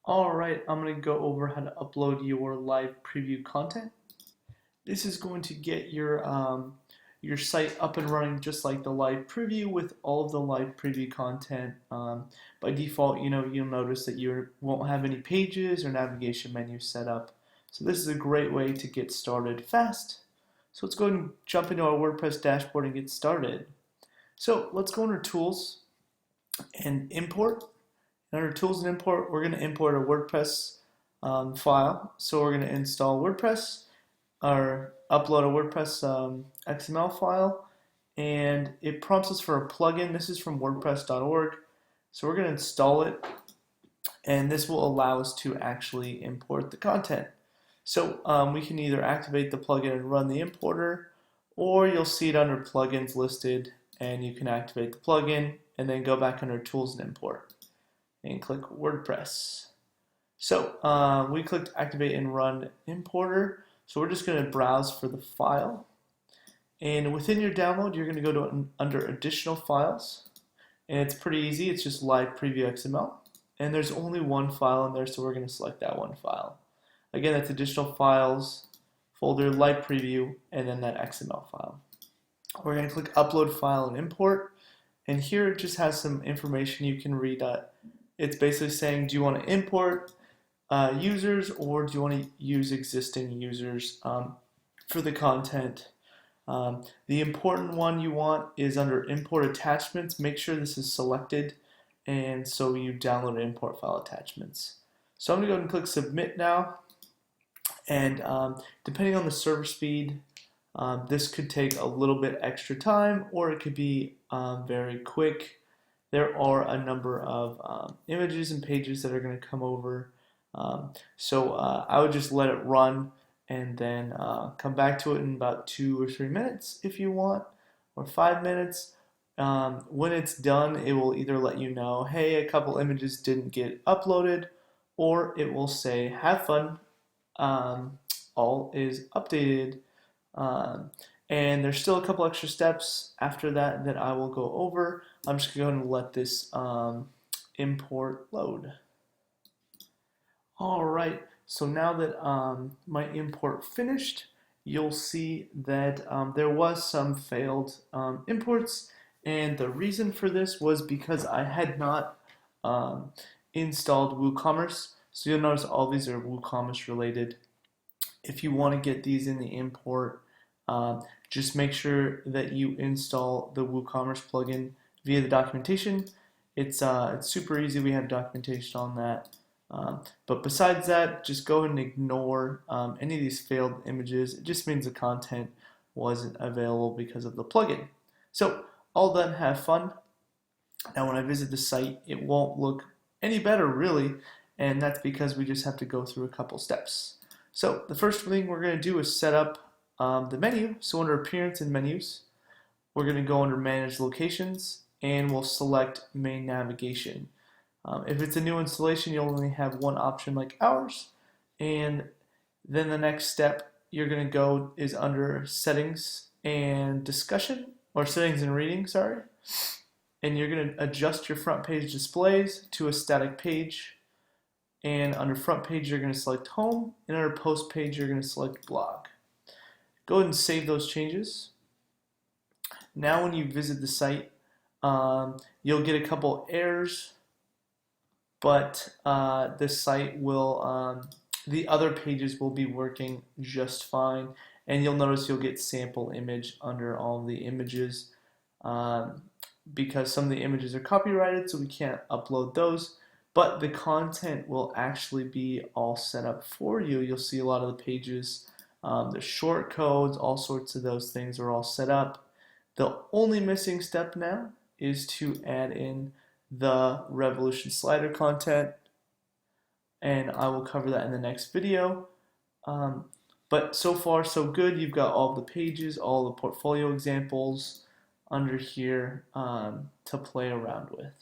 Alright, I'm going to go over how to upload your live preview content. This is going to get your site up and running just like the live preview with all of the live preview content. By default, you'll notice that you won't have any pages or navigation menus set up. So this is a great way to get started fast. So let's go ahead and jump into our WordPress dashboard and get started. So let's go under Tools and Import. Under Tools and Import, we're going to import a WordPress file. So we're going to install WordPress or upload a WordPress XML file, and it prompts us for a plugin. This is from WordPress.org. So we're going to install it, and this will allow us to actually import the content. So we can either activate the plugin and run the importer, or you'll see it under plugins listed, and you can activate the plugin and then go back under Tools and Import and click WordPress. So we clicked activate and run importer. So we're just going to browse for the file. And within your download, you're going to go to under additional files. And it's pretty easy. It's just live preview XML. And there's only one file in there, so we're going to select that one file. Again, that's additional files, folder, live preview, and then that XML file. We're going to click upload file and import. And here it just has some information you can read. It's basically saying, do you want to import users, or do you want to use existing users for the content? The important one you want is under import attachments. Make sure this is selected, and so you download and import file attachments. So I'm going to go ahead and click submit now, and depending on the server speed, this could take a little bit extra time, or it could be very quick. There are a number of images and pages that are going to come over. So I would just let it run and then come back to it in about 2 or 3 minutes if you want, or 5 minutes. When it's done, it will either let you know, hey, a couple images didn't get uploaded, or it will say, have fun, all is updated. And there's still a couple extra steps after that that I will go over. I'm just going to go ahead and let this import load. Alright, so now that my import finished, you'll see that there was some failed imports, and the reason for this was because I had not installed WooCommerce. So you'll notice all these are WooCommerce related. If you want to get these in the import, just make sure that you install the WooCommerce plugin via the documentation. It's super easy. We have documentation on that. But besides that, just go ahead and ignore any of these failed images. It just means the content wasn't available because of the plugin. So all done, have fun. Now when I visit the site, it won't look any better really, and that's because we just have to go through a couple steps. So the first thing we're going to do is set up the menu. So under Appearance and Menus, we're going to go under Manage Locations, and we'll select Main Navigation. If it's a new installation, you'll only have one option like ours. And then the next step you're going to go is under Settings and Discussion, or Settings and Reading, sorry. And you're going to adjust your front page displays to a static page. And under front page, you're going to select Home, and under post page, you're going to select Blog. Go ahead and save those changes. Now when you visit the site, you'll get a couple errors, but the site will, the other pages will be working just fine, and you'll notice you'll get sample image under all the images because some of the images are copyrighted, so we can't upload those. But the content will actually be all set up for you. You'll see a lot of the pages, the short codes, all sorts of those things are all set up. The only missing step now is to add in the Revolution slider content, and I will cover that in the next video. But so far so good. You've got all the pages, all the portfolio examples under here to play around with.